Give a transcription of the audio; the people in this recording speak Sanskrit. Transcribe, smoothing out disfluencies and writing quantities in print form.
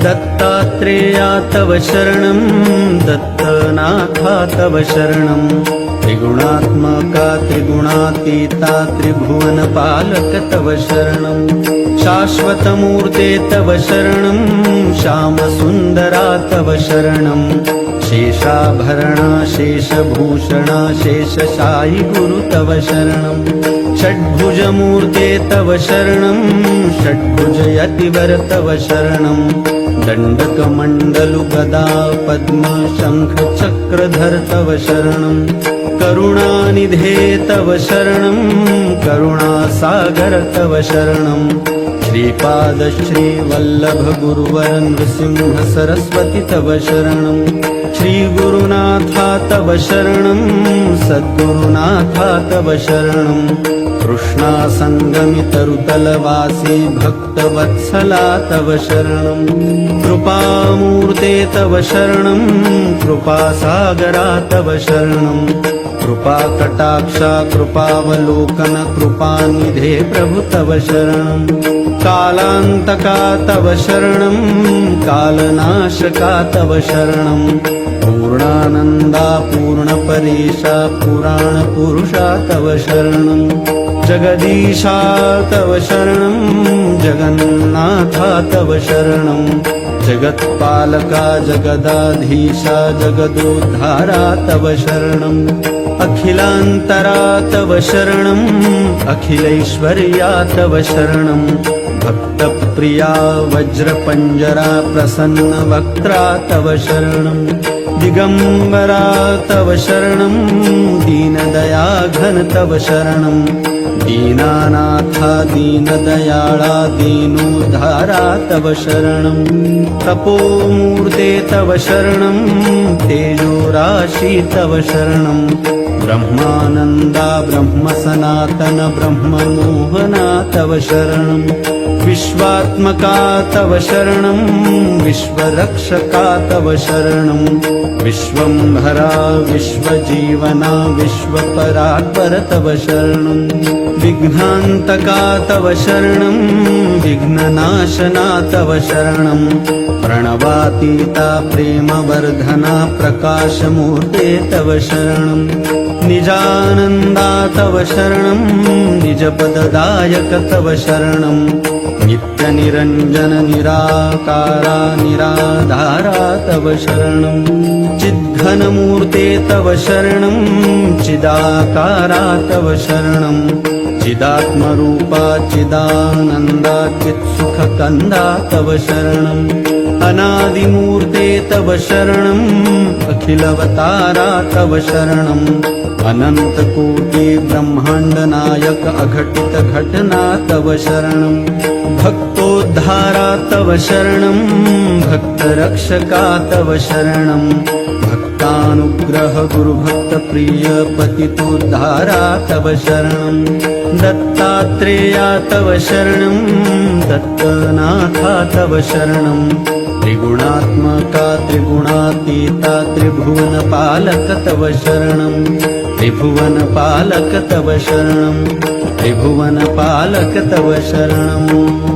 दत्तात्रेया तव शरणं दत्तनाथा तव शरणं त्रिगुणात्मका त्रिगुणातीता त्रिभुवनपालक तव शरणं शाश्वतमूर्ते तव शरणं श्यामसुन्दरा तव शरणं शेषाभरणा शेषभूषणा शेषशायि गुरु तव शरणं षड्भुजमूर्ते तव शरणं षड्भुजयतिवर तव शरणं दण्डकमण्डलु गदा पद्म शङ्ख चक्रधर तव शरणं करुणानिधे तव शरणं करुणासागर तव शरणं श्रीपाद श्रीवल्लभ गुरुवर नृसिंह सरस्वती तव शरणं श्रीगुरुनाथा तव शरणं सद्गुरुनाथा तव शरणं कृष्णासङ्गमितरुतलवासी भक्तवत्सला तव शरणं कृपामूर्ते तव शरणं कृपासागरा तव शरणं कृपाकटाक्षा कृपावलोकन कृपानिधे प्रभु तव शरणं कालान्तका तव शरणं कालनाशका तव शरणं पूर्णानन्दा पूर्णपरेशा पुराणपुरुषा तव शरणं जगदीशा तव शरणं जगन्नाथा तव शरणं जगत्पालका जगदाधीशा जगदोद्धारा तव शरणं अखिलान्तरा तव शरणं अखिलैश्वर्या तव शरणं भक्तप्रिया वज्रपञ्जरा प्रसन्नवक्त्रा तव शरणं दिगम्बरा तव शरणं दीनदयाघन तव शरणं दीनानाथा दीनदयाळा दीनोद्धारा तव शरणं तपोमूर्ते तव शरणं तेजोराशि तव शरणं ब्रह्मानन्दा ब्रह्मसनातन ब्रह्ममोहना तव शरणं विश्वात्मका तव शरणं विश्वरक्षका तव शरणं विश्वम्भरा विश्वजीवना विश्वपरात्पर तव शरणं विघ्नान्तका तव शरणं विघ्ननाशना तव शरणं प्रणवातीता प्रेमवर्धना प्रकाशमूर्ते तव शरणं निजानन्दा तव शरणं निजपददायक तव शरणं नित्यनिरञ्जन निराकारा निराधारा तव शरणं चिद्घनमूर्ते तव शरणं चिदाकारा तव शरणं चिदात्मरूपा चिदानन्दा चित्सुखकन्दा तव शरणं अनादिमूर्ते तव शरणं अखिलवतारा तव शरणं अनन्तकोटि ब्रह्माण्डनायक अघटित घटना तव शरणं भक्तोद्धारा तव शरणं भक्तरक्षका तव शरणं भक्तानुग्रह गुरुभक्तप्रिय पतितोद्धारा तव शरणं दत्तात्रेया तव शरणं दत्तनाथा तव शरणं त्रिगुणात्मका त्रिगुणातीता त्रिभुवनपालक तव शरणं त्रिभुवनपालक तव शरणं त्रिभुवनपालक तव शरणं।